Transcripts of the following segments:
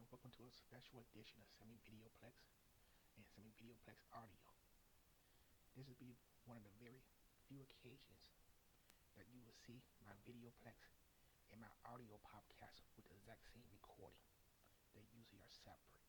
welcome to a special edition of Semi Videoplex and Semi Videoplex Audio. This will be one of the very few occasions that you will see my Videoplex and my audio podcast with the exact same recording. They usually are separate,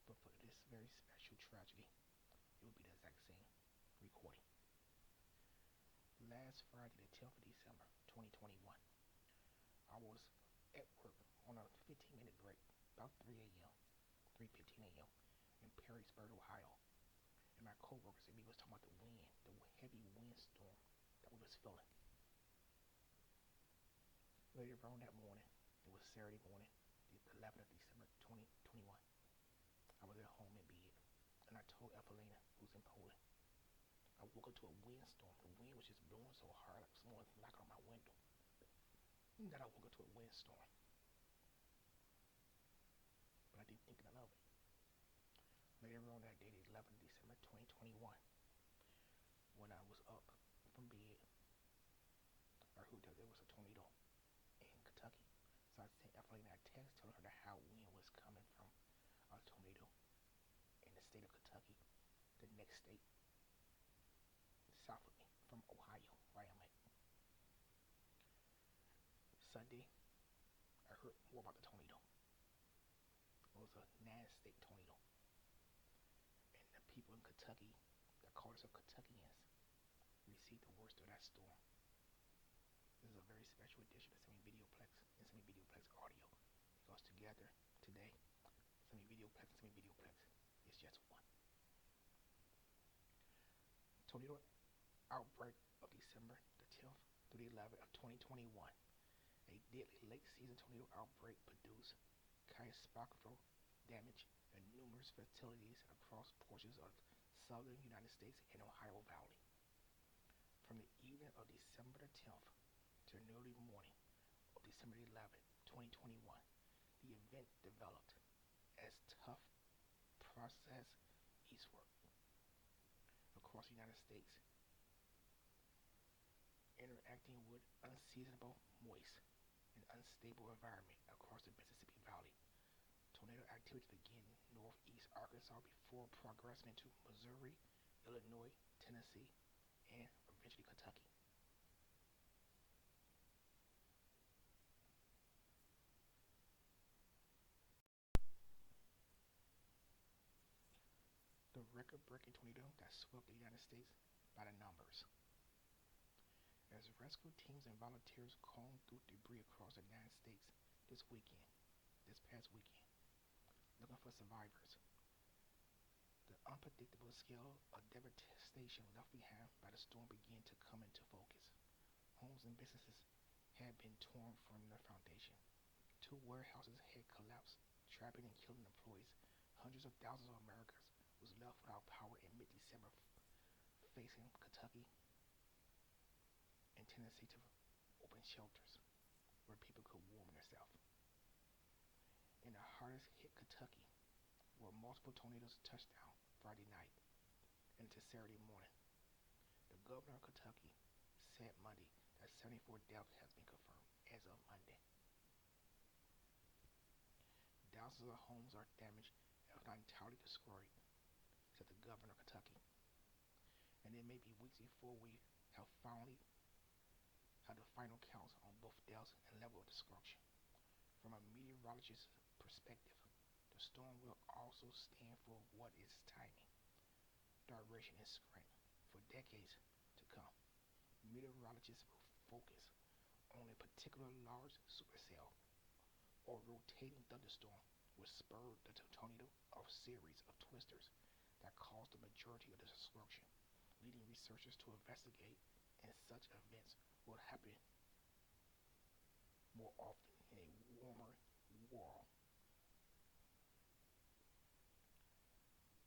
but for this very special tragedy, it will be the exact same recording. Last Friday, the 10th of December, 2021, I was at work on a 15-minute break, about 3 a.m., 3:15 a.m. in Perrysburg, Ohio. And my coworkers and me was talking about the wind, the heavy windstorm that we was feeling. Later on that morning, it was Saturday morning, the 11th of December, 2021. I was at home in bed, and I told Evelina, who's in Poland, I woke up to a windstorm. The wind was just blowing so hard, like someone was knocking on my window. And then I woke up to a windstorm, but I didn't think none of it. Later on that day, the 11th of December, 2021, when I was up from bed, I heard that there was a tornado in Kentucky. So I sent Evelina a text telling her that how wind was coming from a tornado in the state of Kentucky, the next state south of me from Ohio, where I am at. Sunday, I heard more about the tornado. It was a state tornado, and the people in Kentucky that call themselves Kentuckians received the worst of that storm. This is a very special edition of Semi Videoplex and Semi Videoplex Audio. It goes together today. Semi Videoplex and Semi Videoplex is just one. Tornado outbreak of December the 10th through the 11th of 2021. A deadly late season tornado outbreak produced catastrophic damage in numerous facilities across portions of southern United States and Ohio Valley. From the evening of December the 10th to an early morning of December 11, 2021, the event developed as tough process eastward across the United States, interacting with unseasonable, moist, and unstable environment across the Mississippi Valley. Tornado activity began northeast Arkansas before progressing into Missouri, Illinois, Tennessee, and eventually Kentucky. The record-breaking tornado that swept the United States by the numbers. As rescue teams and volunteers combed through debris across the United States this past weekend, looking for survivors, the unpredictable scale of devastation left behind by the storm began to come into focus. Homes and businesses had been torn from their foundation. Two warehouses had collapsed, trapping and killing employees. Hundreds of thousands of Americans was left without power in mid-December, facing Kentucky and Tennessee to open shelters where people could warm themselves. In the hardest hit Kentucky, where multiple tornadoes touched down Friday night and into Saturday morning, the governor of Kentucky said Monday that 74 deaths has been confirmed as of Monday. Thousands of homes are damaged, if not entirely destroyed, said the governor of Kentucky. And it may be weeks before we have finally had the final counts on both deaths and level of destruction. From a meteorologist's perspective, the storm will also stand for what is timing, duration, and strength for decades to come. Meteorologists will focus on a particular large supercell or rotating thunderstorm which spurred the tornado of series of twisters that caused the majority of the destruction, leading researchers to investigate if such events will happen more often in a warmer world.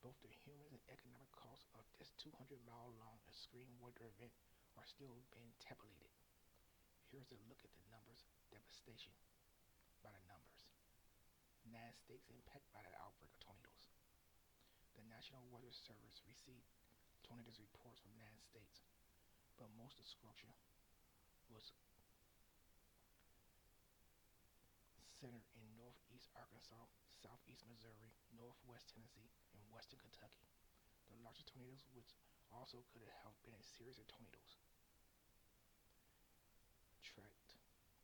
Both the human and economic costs of this 200-mile-long extreme weather event are still being tabulated. Here's a look at the numbers, devastation by the numbers. 9 states impacted by the outbreak of tornadoes. The National Weather Service received tornadoes reports from 9 states, but most destruction was centered in northeast Arkansas, southeast Missouri, northwest Tennessee, and western Kentucky. The largest tornadoes, which also could have been a series of tornadoes, tracked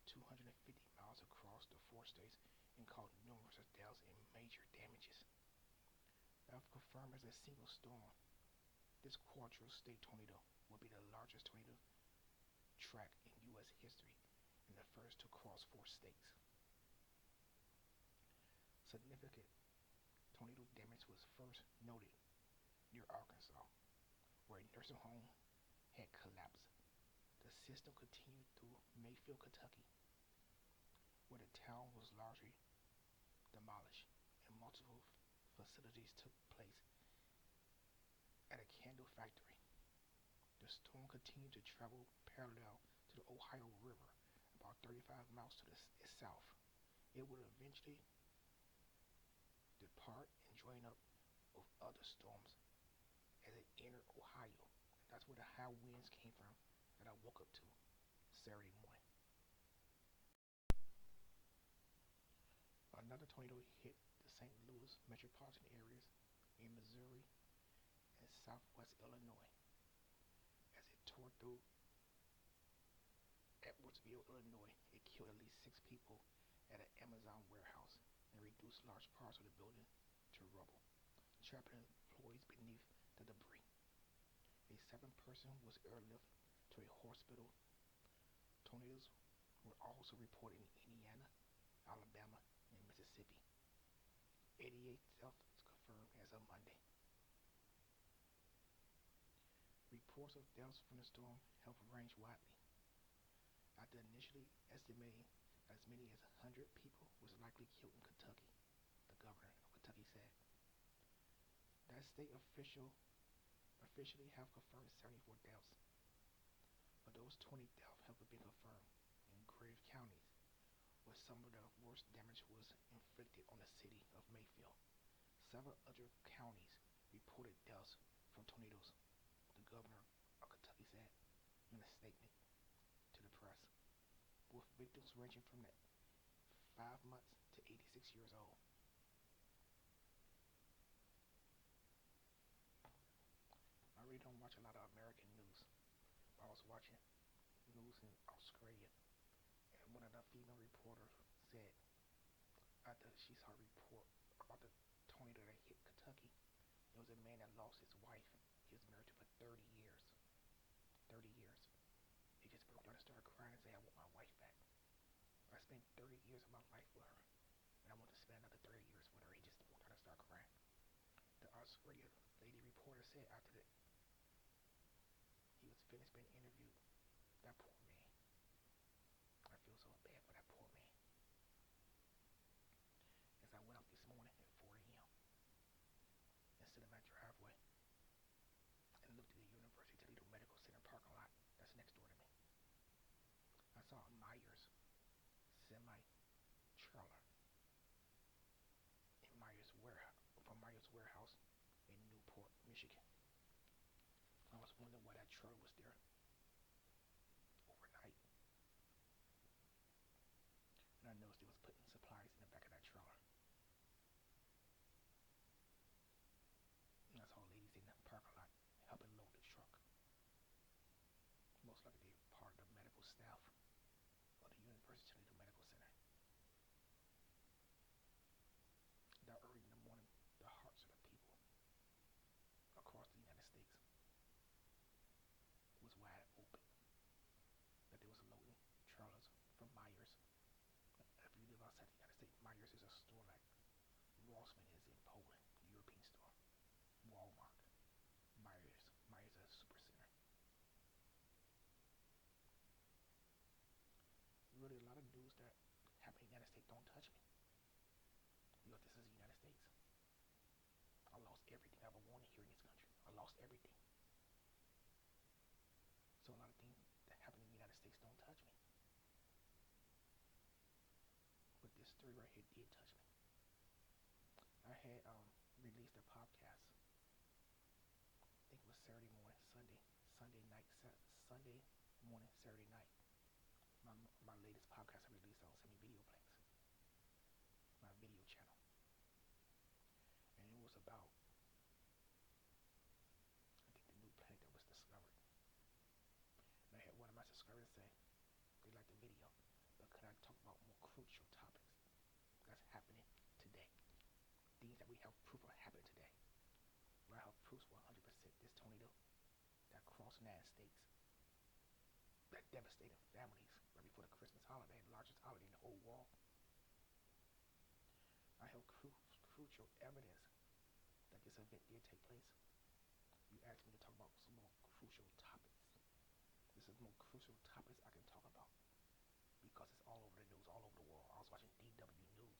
250 miles across the four states and caused numerous deaths and major damages. If confirmed as a single storm, this quadro-state tornado will be the largest tornado track in U.S. history and the first to cross four states. Significant tornado damage was first noted near Arkansas, where a nursing home had collapsed. The system continued through Mayfield, Kentucky, where the town was largely demolished and multiple facilities took place at a candle factory. The storm continued to travel parallel to the Ohio River, about 35 miles to the south. It would eventually depart and join up with other storms as it entered Ohio. That's where the high winds came from that I woke up to Saturday morning. Another tornado hit the St. Louis metropolitan areas in Missouri and southwest Illinois as it tore through Edwardsville, Illinois. It killed at least 6 people at an Amazon warehouse and reduced large parts of the building to rubble, trapping employees beneath the debris. A seventh person was airlifted to a hospital. Tornadoes were also reported in Indiana, Alabama, and Mississippi. 88 deaths confirmed as of Monday. Reports of deaths from the storm have ranged widely. After initially estimating as many as 100 people was likely killed in Kentucky, the governor of Kentucky said. That state officially have confirmed 74 deaths. Of those, 20 deaths have been confirmed in grave counties, where some of the worst damage was inflicted on the city of Mayfield. Several other counties reported deaths from tornadoes, the governor of Kentucky said in a statement to the press, with victims ranging from 5 months to 86 years old. I really don't watch a lot of American news. I was watching news in Australia, and one of the female reporters said after she saw a report about the tornado that hit Kentucky, there was a man that lost his wife. He was married to for 30 years. 30 years. He just broke down and started crying and said, I want my wife back. I spent 30 years of my life with her, and I want to spend another 30 years with her. He just broke down and started crying. The Australia lady reporter said after that he was finished being interviewed, that poor man. I feel so bad for that poor man. As I went out this morning at 4 a.m. and stood in my driveway and looked at the University of Toledo Medical Center parking lot that's next door to me, I saw a Myers semi-trailer in Myers Warehouse in Newport, Michigan. I was wondering why that trailer was there overnight, and I noticed they was putting supplies in the back of that trailer. And I saw ladies in the parking lot helping load the truck. Most likely they part of the medical staff of the University of Toledo Medical Center. That early in the morning, the hearts of the people across the United States was wide open. That they was loading trailers from Myers. If you live outside the United States, Myers is a store like Rossmann is in Poland, the European store. Walmart. Myers is a super center. Really, a lot of news that happen in the United States don't touch me. Because this is the United States. I lost everything I ever wanted here in this country. I lost everything. So a lot of things that happen in the United States don't touch me. But this story right here did touch me. I had released a podcast. I think it was Saturday morning, Sunday morning, Saturday night. My latest podcast I released on Semi Video Planks. My video 9 states that devastated families right before the Christmas holiday, the largest holiday in the whole world. I have crucial evidence that this event did take place. You asked me to talk about some more crucial topics. This is more crucial topics I can talk about because it's all over the news, all over the world. I was watching DW News,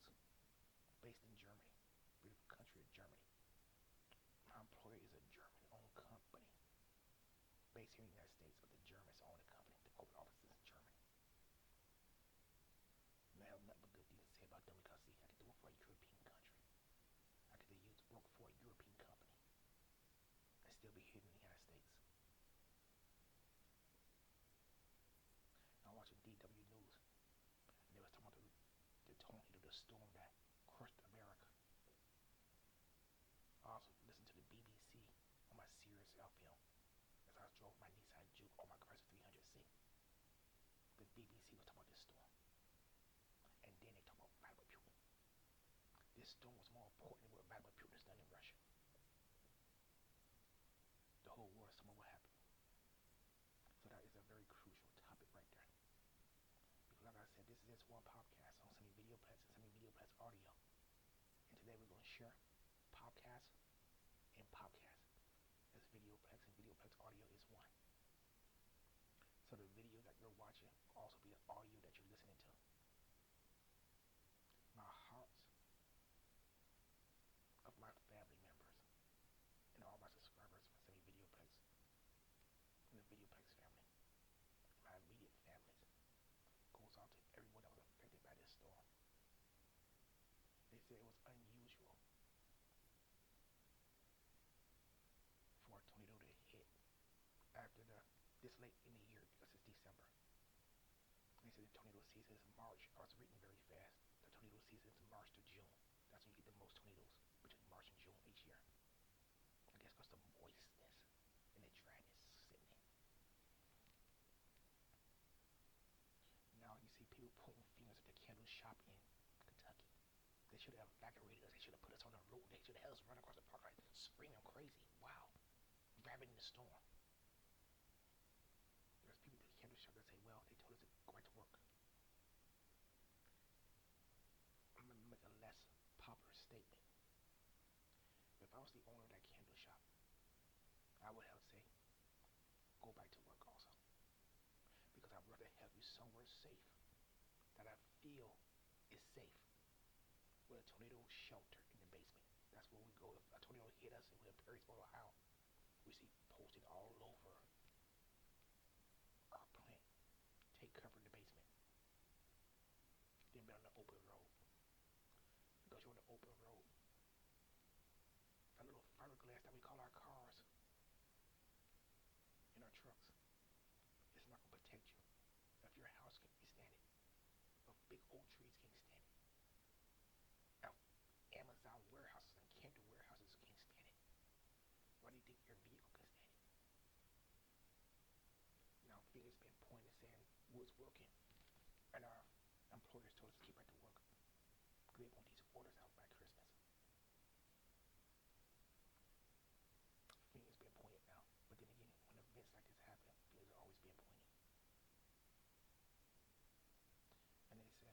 based in Germany, beautiful country of Germany. My employer is a German-owned company, based here in the United States, but the Germans own the company. The corporate office is in Germany. And I have nothing but good things to say about them because, see, I get to work for a European country. I get to work for a European company and still be here in the United States. I'm watching DW News, and they was talking about the tornado, the storm that crushed America. I also listened to the BBC on my Sirius FM as I drove my Nissan Juke on my Chrysler 300C. The BBC was talking about this storm, and then they talk about Vladimir Putin. This storm was more important than what Vladimir Putin has done in Russia. The whole world is talking about what happened. So that is a very crucial topic right there. Because like I said, this is just one podcast on Semi Videoplex and Semi Videoplex Audio. And today we're going to share podcast and podcast, as Videoplex and Videoplex Audio is one. So the video that you're watching will also be the audio that you're listening to. My hearts of my family members and all my subscribers from Semi Videoplex and the Videoplex family, my immediate families, goes out to everyone that was affected by this storm. They said it was unusual for a tornado to hit after this late in the year because it's December. They said the tornado season is March. I was reading very fast. The tornado season is March to June. That's when you get the most tornadoes, between March and June each year. I guess because the moistness and the dryness sitting in. Now you see people pointing fingers at the candle shop in Kentucky. They should have evacuated us. They should have put us on the road. They should have had us run across the park like screaming crazy. Wow. Ravaging the storm. There's people at the candle shop that say, well, they told us to go back to work. I'm going to make a less popular statement. If I was the owner of that candle shop, I would have to say, go back to work also. Because I'd rather have you somewhere safe that I feel is safe with a tornado shelter in the basement. That's where we go. If a tornado hit us and we're in Perrysburg, Ohio, we see posted all over our plant. Take cover in the basement. Then be on the open road. Because you're on the open road. That little fiberglass that we call our cars in our trucks, it's not going to protect you. If your house can't stand it, if big old trees can't stand it, if Amazon warehouses and Canton warehouses can't stand it, why do you think your vehicle can stand it? Now, fingers been pointing saying what's working, and our employers told us to keep back to work. They want these orders out by Christmas. Fingers been pointed now, but then again, when events like this happen, fingers are always being pointed. And they say,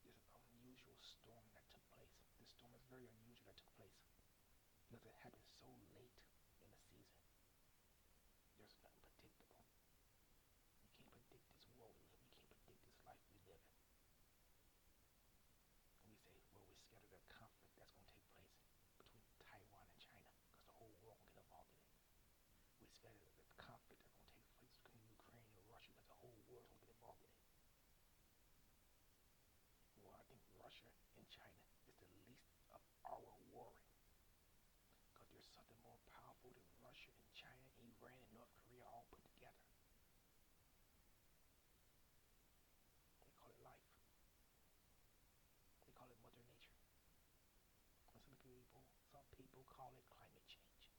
there's an unusual storm that took place. This storm is very unusual that took place because it happened so late in the season. There's nothing predictable. You can't predict this world we live in. You can't predict this life we live in. And we say, well, we're scared of the conflict that's going to take place between Taiwan and China because the whole world will get involved in it. We're scared of the conflict that's going to take place between Ukraine and Russia because the whole world will get involved in it. Well, I think Russia and China is the least of our worry because there's something more powerful than Russia and China and Iran and North Korea all put together. They call it life. They call it Mother Nature. And some people call it climate change.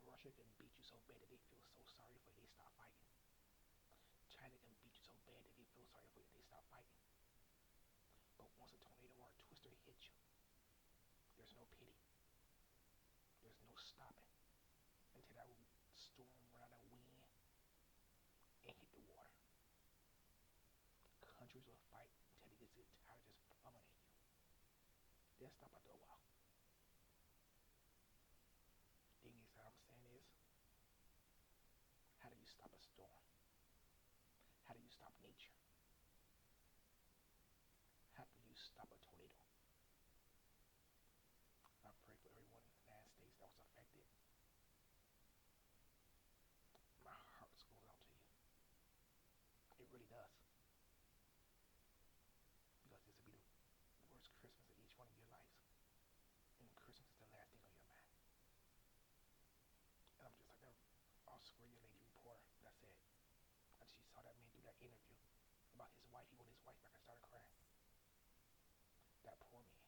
Russia can beat you so bad that they feel so sorry for you they stop fighting. China can beat you so bad that they feel sorry for you they stop fighting. But once a tornado or a twister hits you, there's no pity. stop it until that storm run out of wind and hit the water. Countries will fight until they get tired of just pummeling you. They'll stop after a while. Thing is, what I'm saying is, how do you stop a storm? How do you stop nature? How do you stop a tornado? I pray for everyone in the United States that was affected. My heart goes out to you. It really does. Because this will be the worst Christmas of each one of your lives. And Christmas is the last thing on your mind. And I'm just like that Australia lady reporter that said, and she saw that man do that interview about his wife. He wanted his wife back and started crying. That poor man.